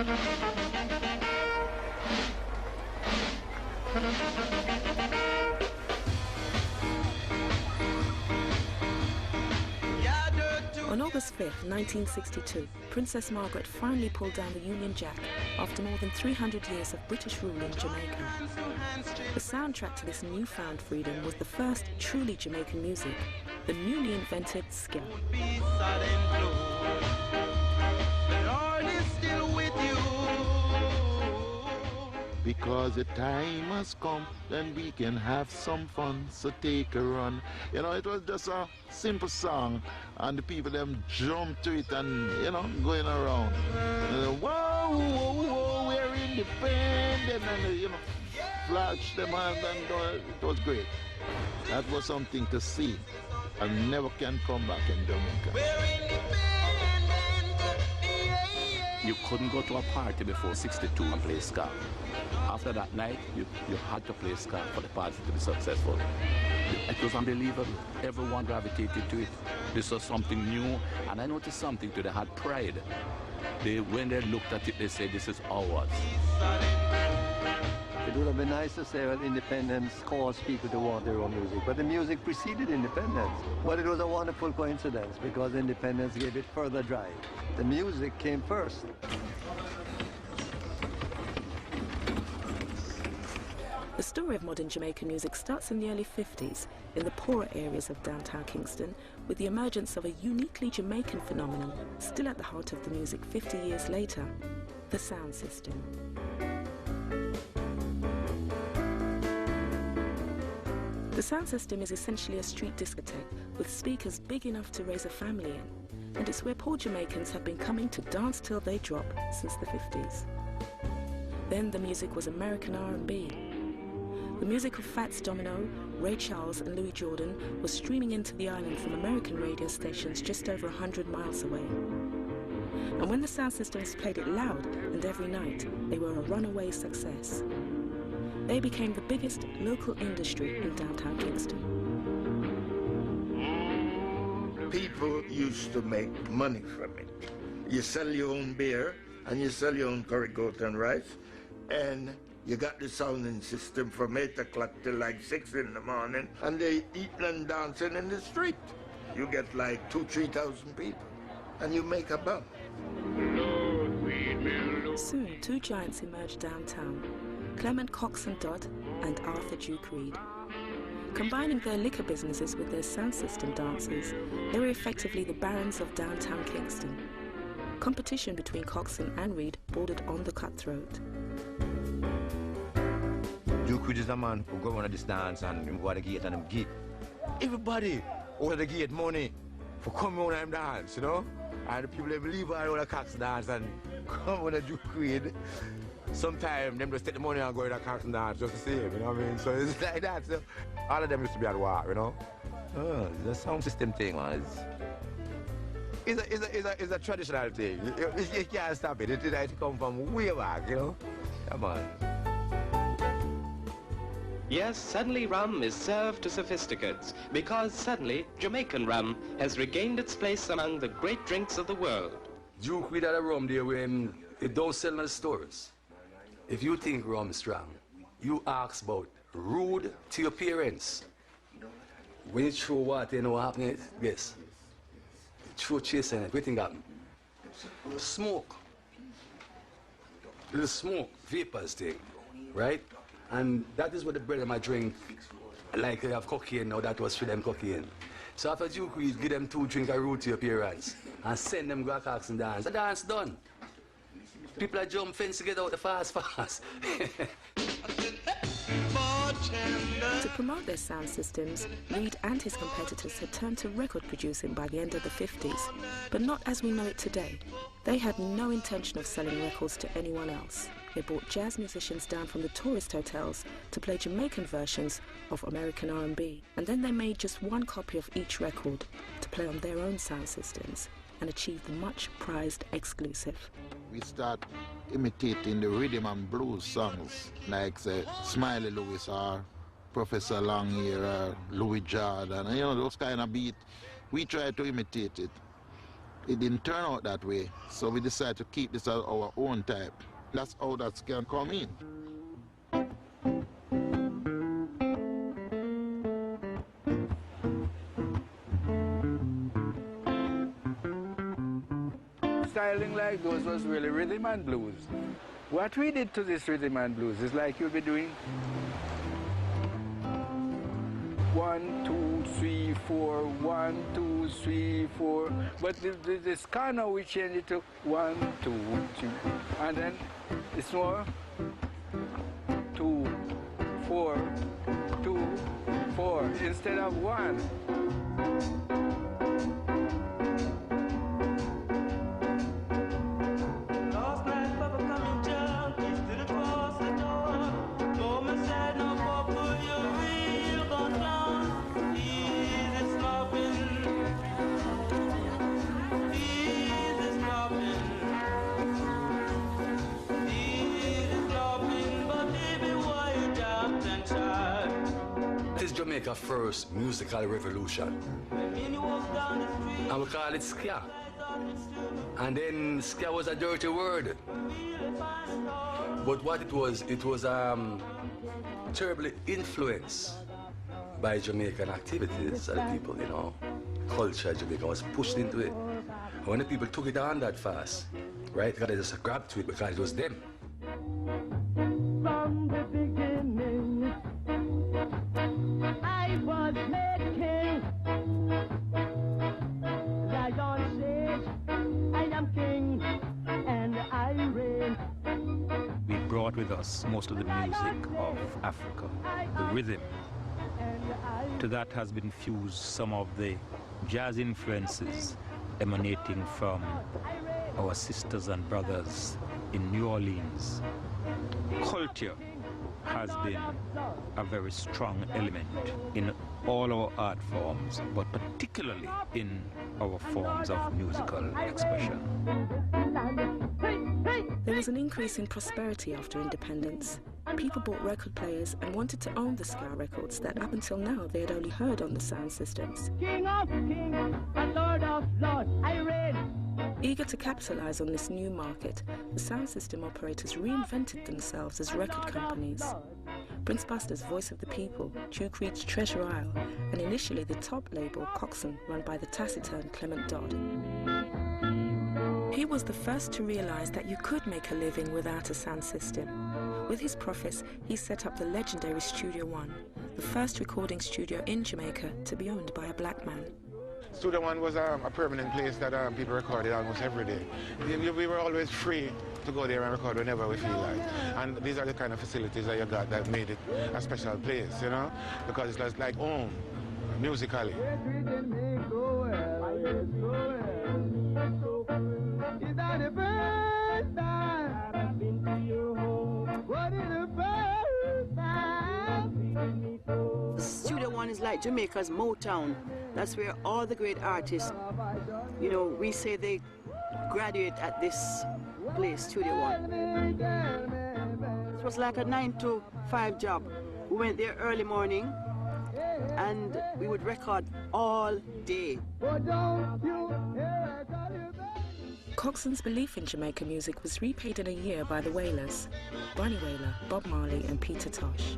On August 5th, 1962, Princess Margaret finally pulled down the Union Jack after more than 300 years of British rule in Jamaica. The soundtrack to this newfound freedom was the first truly Jamaican music, the newly invented skill. Because the time has come, then we can have some fun, so take a run. You know, it was just a simple song, and the people them jump to it and, you know, going around. Whoa, whoa, whoa, we're independent, and, you know, flash them hand, and it was great. That was something to see, and never can come back in Jamaica. You couldn't go to a party before 62 and play ska. After that night, you had to play ska for the party to be successful. It was unbelievable. Everyone gravitated to it. This was something new, and I noticed something too. They had pride. When they looked at it, they said, this is ours. It would have been nice to say that independence caused people to want their own music, but the music preceded independence. But it was a wonderful coincidence because independence gave it further drive. The music came first. The story of modern Jamaican music starts in the early 50s in the poorer areas of downtown Kingston with the emergence of a uniquely Jamaican phenomenon still at the heart of the music 50 years later, the sound system. The sound system is essentially a street discotheque with speakers big enough to raise a family in, and it's where poor Jamaicans have been coming to dance till they drop since the 50s. Then the music was American R&B. The music of Fats Domino, Ray Charles and Louis Jordan was streaming into the island from American radio stations just over 100 miles away. And when the sound systems played it loud and every night, they were a runaway success. They became the biggest local industry in downtown Kingston. People used to make money from it. You sell your own beer and you sell your own curry goat and rice, and you got the sounding system from 8 o'clock till like 6 in the morning, and they eating and dancing in the street. You get like 2,000–3,000 people, and you make a buck. Soon, two giants emerged downtown, Clement Coxon Dodd and Arthur Duke Reid. Combining their liquor businesses with their sound system dancers, they were effectively the barons of downtown Kingston. Competition between Coxon and Reid bordered on the cutthroat. Duke Reid is a man who go on this dance and him go to the gate and him get everybody over the gate money for coming on and dance, you know? And the people they believe all the Coxon dance and come on the Duke Reid. Sometimes them just take the money and go to the Coxon dance just the same, you know what I mean? So it's like that. So all of them used to be at war, you know? It's a sound system thing, man. It's a traditional thing. You can't stop it. It come from way back, you know? Come on. Yes, suddenly rum is served to sophisticates because suddenly Jamaican rum has regained its place among the great drinks of the world. Duke Reid had a rum there when it don't sell in the stores. If you think rum is strong, you ask about rude to your parents. When you throw water, you know what happened? Yes. Throw chasing it, what think happened? Smoke. Little smoke, vapors thing, right? And that is what the brother might drink. Like they have cocaine now, that was for them cocaine. So after Duke Reid, give them 2 drinks of root to your parents and send them go to Coxon dance. The dance done. People are jump fence to get out the fast. To promote their sound systems, Reid and his competitors had turned to record producing by the end of the 50s, but not as we know it today. They had no intention of selling records to anyone else. They brought jazz musicians down from the tourist hotels to play Jamaican versions of American R&B, and then they made just one copy of each record to play on their own sound systems and achieve the much prized exclusive. We start imitating the rhythm and blues songs, like say Smiley Lewis or Professor Longyear, or Louis Jordan, you know, those kind of beats. We try to imitate it. it didn't turn out that way. So we decided to keep this as our own type. That's how that can come in. Styling like those was really rhythm and blues. What we did to this rhythm and blues is like you'll be doing 1, 2, 3, 4, 1, 2, 3, 4. But this car now we change it to 1, 2, 3. And then it's more 2, 4, 2, 4 instead of 1. Jamaica's first musical revolution. And we call it ska. And then ska was a dirty word. But what it was terribly influenced by Jamaican activities of the people, you know. Culture Jamaica was pushed into it. And when the people took it on that fast, right, they just grabbed to it because it was them. From the beginning, I was made king. Zion says, I am king, and I reign. We brought with us most of the music of Africa, the rhythm. To that has been fused some of the jazz influences emanating from our sisters and brothers in New Orleans. Culture has been a very strong element in all our art forms, but particularly in our forms of musical expression. There was an increase in prosperity after independence. People bought record players and wanted to own the ska records that up until now they had only heard on the sound systems. King of kings and Lord of lords, I reign. Eager to capitalize on this new market, the sound system operators reinvented themselves as record companies. Prince Buster's Voice of the People, Duke Reed's Treasure Isle, and initially the top label Coxsone, run by the taciturn Clement Dodd. He was the first to realize that you could make a living without a sound system. With his profits, he set up the legendary Studio One, the first recording studio in Jamaica to be owned by a black man. Studio One was a permanent place that people recorded almost every day. We were always free to go there and record whenever we feel like. And these are the kind of facilities that you got that made it a special place, you know, because it's like home, musically. Studio One is like Jamaica's Motown. That's where all the great artists, you know, we say they graduate at this place, Studio One. It was like a 9 to 5 job. We went there early morning and we would record all day. Coxsone's belief in Jamaican music was repaid in a year by the Wailers, Bunny Wailer, Bob Marley and Peter Tosh.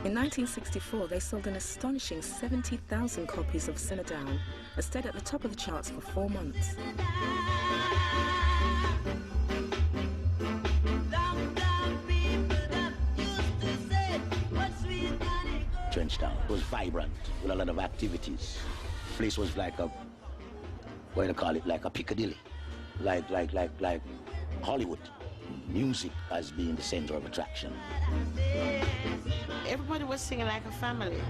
In 1964, they sold an astonishing 70,000 copies of Simmer Down, and stayed at the top of the charts for 4 months. Trenchtown was vibrant with a lot of activities. The place was like a, what do you call it, like a Piccadilly, like Hollywood. Music as being the center of attraction. Everybody was singing like a family.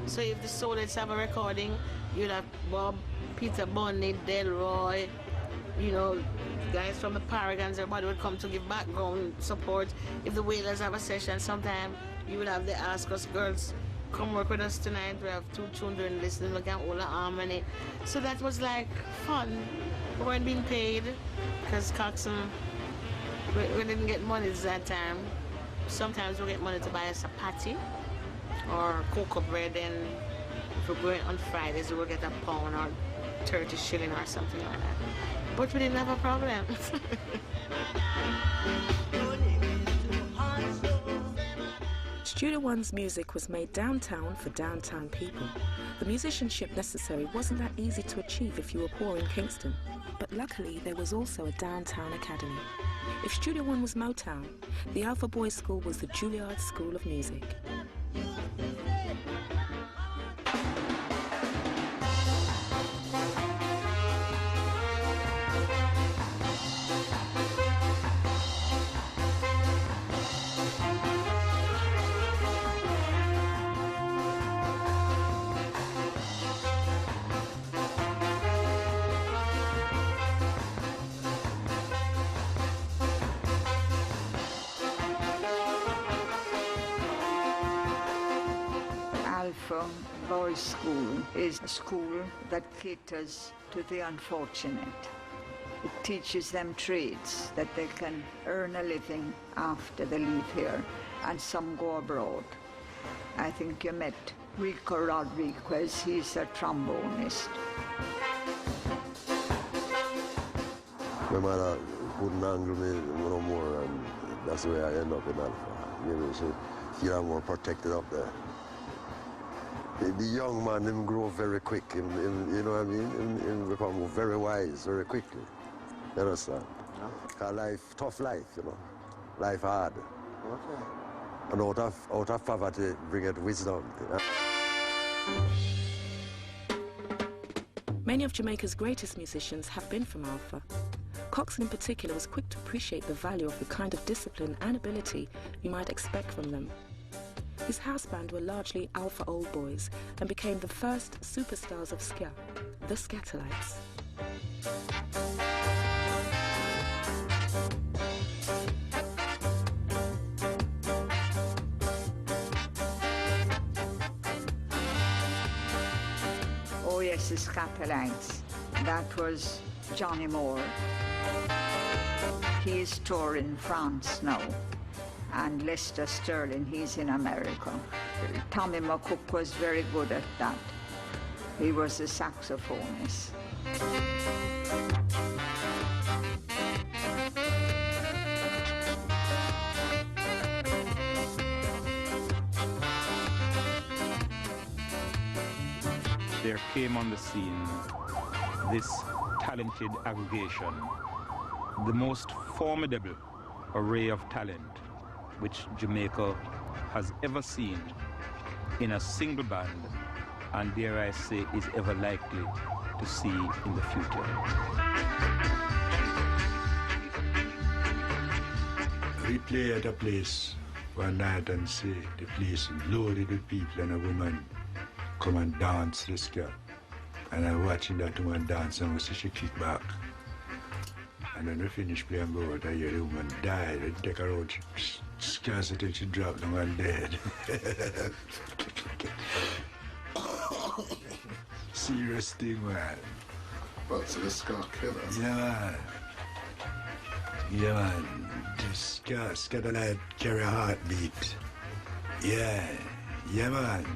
So if the Soulettes have a recording, you'd have Bob, Peter Bunny, Delroy, you know, guys from the Paragons, everybody would come to give background support. If the Wailers have a session sometime, you would have the Ask Us girls come work with us tonight. We have 2 children listening, looking at all the harmony. So that was like fun. We weren't being paid because Coxsone, we didn't get money at that time. Sometimes we get money to buy us a patty or cocoa bread, and if we're going on Fridays, we will get a pound or 30 shilling or something like that. But we didn't have a problem. Studio One's music was made downtown for downtown people. The musicianship necessary wasn't that easy to achieve if you were poor in Kingston. But luckily, there was also a downtown academy. If Studio One was Motown, the Alpha Boys School was the Juilliard School of Music. Alpha Boys School is a school that caters to the unfortunate. It teaches them trades that they can earn a living after they leave here, and some go abroad. I think you met Rico Rodriguez, he's a trombonist. My mother couldn't handle me no more, and that's the way I end up in Alpha. Maybe she feel I'm more protected up there. The young man, him grow very quick, you know what I mean? Him become very wise very quickly. You understand? Yeah. 'Cause life, tough life, you know. Life hard. Okay. And out of poverty, bringeth wisdom. You know? Many of Jamaica's greatest musicians have been from Alpha. Coxon in particular was quick to appreciate the value of the kind of discipline and ability you might expect from them. His house band were largely Alpha old boys and became the first superstars of ska, the Scatterlights. Oh yes, the Scatterlights. That was Johnny Moore. He is touring in France now. And Lester Sterling, he's in America. Tommy McCook was very good at that. He was a saxophonist. There came on the scene this talented aggregation, the most formidable array of talent which Jamaica has ever seen in a single band, and dare I say is ever likely to see in the future. We play at a place one night and see the place loaded with people and a woman come and dance the ska. And I'm watching that woman dance and we see she kick back. And then we finish playing go out, I hear the woman died. They take her out, she scars it till she dropped down and dead. Serious thing, man. What's the ska killer? Yeah, man. Yeah, man. This Scatterlight carry a heartbeat. Yeah. Yeah, man.